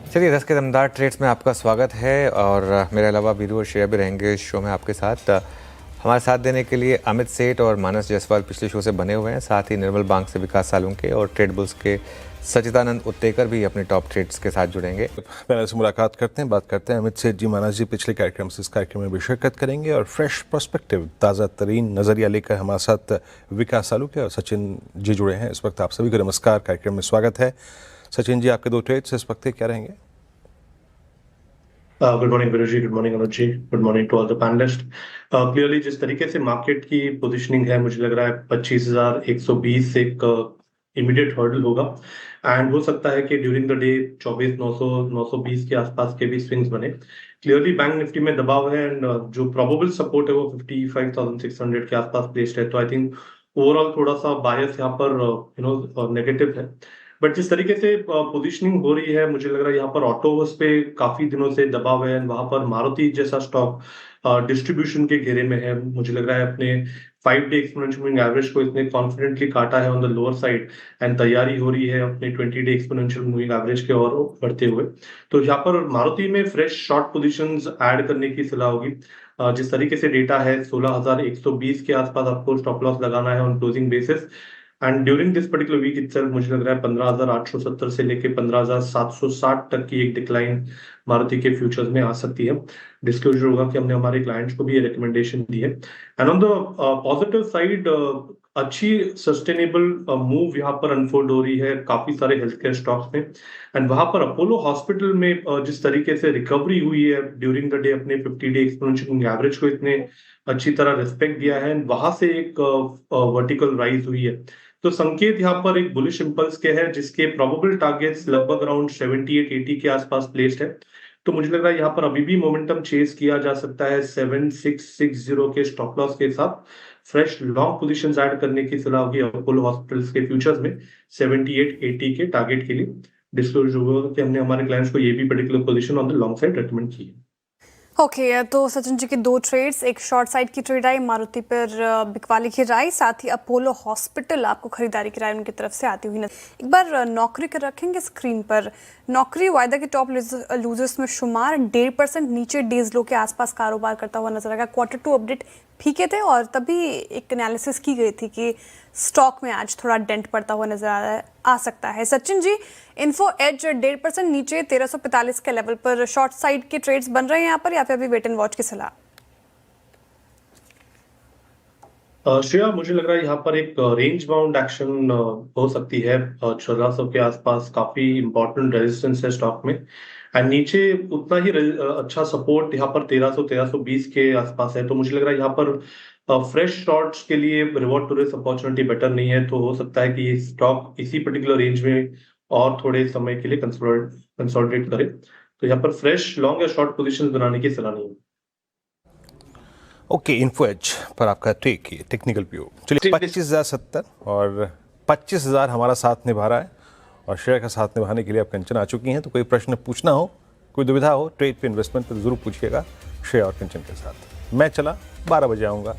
चलिए 10 के दमदार ट्रेड्स में आपका स्वागत है और मेरे अलावा वीरू और श्रेया भी रहेंगे इस शो में आपके साथ। हमारे साथ देने के लिए अमित सेठ और मानस जायसवाल पिछले शो से बने हुए हैं, साथ ही निर्मल बैंक से विकास सालुंके और ट्रेड बुल्स के सचिदानंद उत्तेकर भी अपने टॉप ट्रेड्स के साथ जुड़ेंगे। पहले से मुलाकात करते हैं, बात करते हैं अमित सेठ जी, मानस जी पिछले कार्यक्रम से इस कार्यक्रम में भी शिरकत करेंगे और फ्रेश पर्सपेक्टिव, ताज़ा तरीन नज़रिया लेकर हमारे साथ विकास सालुंके और सचिन जी जुड़े हैं। इस वक्त आप सभी को नमस्कार, कार्यक्रम में स्वागत है। सचिन जी, आपके दो ट्रेड्स इस वक्त क्या रहेंगे? Good morning Veeru ji, good morning Anuj ji, good morning to all the panelist. Clearly जिस तरीके से मार्केट की पोजीशनिंग है, मुझे लग रहा है 25,120 एक इमीडिएट हर्डल होगा एंड हो सकता है कि ड्यूरिंग द डे 24,900 920 के आसपास के भी स्विंग्स बने। क्लियरली बैंक निफ्टी में दबाव है एंड जो प्रोबेबल सपोर्ट है वो 55,600 के आसपास प्लेस्ड है। तो आई थिंक ओवरऑल थोड़ा सा बायस यहाँ पर नेगेटिव है। बट जिस तरीके से पोजीशनिंग हो रही है, मुझे लग रहा है यहाँ पर ऑटोवर्स पे काफी दिनों से दबाव है। वहां पर मारुति जैसा स्टॉक डिस्ट्रीब्यूशन के घेरे में है। मुझे लग रहा है अपने 5 डे एक्सपोनेंशियल मूविंग एवरेज को इसने कॉन्फिडेंटली काटा है on the lower side and तैयारी हो रही है अपने 20 डे एक्सपोनेंशियल मूविंग एवरेज के और बढ़ते हुए। तो यहाँ पर मारुति में फ्रेश शॉर्ट पोजीशंस ऐड करने की सलाह होगी। जिस तरीके से डेटा है 16,120 के आसपास आपको स्टॉप लॉस लगाना है on closing basis and during this particular week itself मुझे लग रहा है 15,870 से लेके 15,760 तक की एक डिक्लाइन मारुति के फ्यूचर्स में आ सकती है। डिस्क्लोजर होगा कि हमने हमारे क्लाइंट्स को भी ये रिकमेंडेशन दी है and on the positive side अच्छी सस्टेनेबल मूव यहाँ पर अनफोल्ड हो रही है काफी सारे हेल्थ केयर स्टॉक्स में एंड वहां पर अपोलो हॉस्पिटल में जिस तरीके से रिकवरी हुई है ड्यूरिंग द डे अपने 50 डे एक्सपोनेंशियल एवरेज को इतने अच्छी तरह रिस्पेक्ट दिया है वहां से एक वर्टिकल राइज हुई है। तो संकेत यहाँ पर एक बुलिश इंपल्स के है जिसके प्रोबेबल टारगेट्स लगभग अराउंड 78-80 के आसपास प्लेस्ड है। तो मुझे लग रहा है यहाँ पर अभी भी मोमेंटम चेस किया जा सकता है 7660 के स्टॉप लॉस के साथ। फ्रेश लॉन्ग पोजीशंस ऐड करने की सलाह होगी अपोलो हॉस्पिटल्स के फ्यूचर्स में 78-80 के टारगेट के लिए। डिस्क्लोज होगा कि हमने हमारे क्लाइंट्स को ये भी particular position on the long side recommend की है। ओके, तो सचिन जी के दो ट्रेड्स, एक शॉर्ट साइड की ट्रेड आई मारुति पर बिकवाली की राय, साथ ही अपोलो हॉस्पिटल आपको खरीदारी की राय उनकी तरफ से आती हुई नजर। एक बार नौकरी कर रखेंगे स्क्रीन पर। नौकरी वायदा के टॉप लूजर्स में शुमार 1.5% नीचे डेज लो के आसपास कारोबार करता हुआ नजर आएगा। Q2 अपडेट फीके थे और तभी एक एनालिसिस की गई थी कि स्टॉक में आज थोड़ा डेंट पड़ता हुआ नजर आ सकता है। सचिन जी, इन्फो एज 1.5% नीचे 1345 के लेवल पर शॉर्ट साइड के ट्रेड्स बन रहे हैं यहाँ पर या फिर अभी वेट एंड वॉच की सलाह? श्रेया, मुझे लग रहा है यहाँ पर एक रेंज बाउंड एक्शन हो सकती है। 1400 के आसपास काफी इंपॉर्टेंट रेजिस्टेंस है स्टॉक में एंड नीचे उतना ही अच्छा सपोर्ट यहाँ पर 1300-1320 के आसपास है। तो मुझे लग रहा है यहाँ पर फ्रेश शॉर्ट्स के लिए reward to risk opportunity better नहीं है। तो हो सकता है कि ये स्टॉक इसी पर्टिकुलर रेंज में और थोड़े समय के लिए कंसोलिडेट करे। तो यहाँ पर फ्रेश लॉन्ग या शॉर्ट पोजिशन बनाने की सलाह नहीं है। ओके, इन्फो एज पर आपका टेक्निकल व्यू। चलिए 25,070 और 25,000 हमारा साथ निभा रहा है और शेयर का साथ निभाने के लिए आप कंचन आ चुकी हैं। तो कोई प्रश्न पूछना हो, कोई दुविधा हो ट्रेड पे, इन्वेस्टमेंट पे, तो जरूर पूछिएगा शेयर और कंचन के साथ। मैं चला 12 बजे आऊँगा।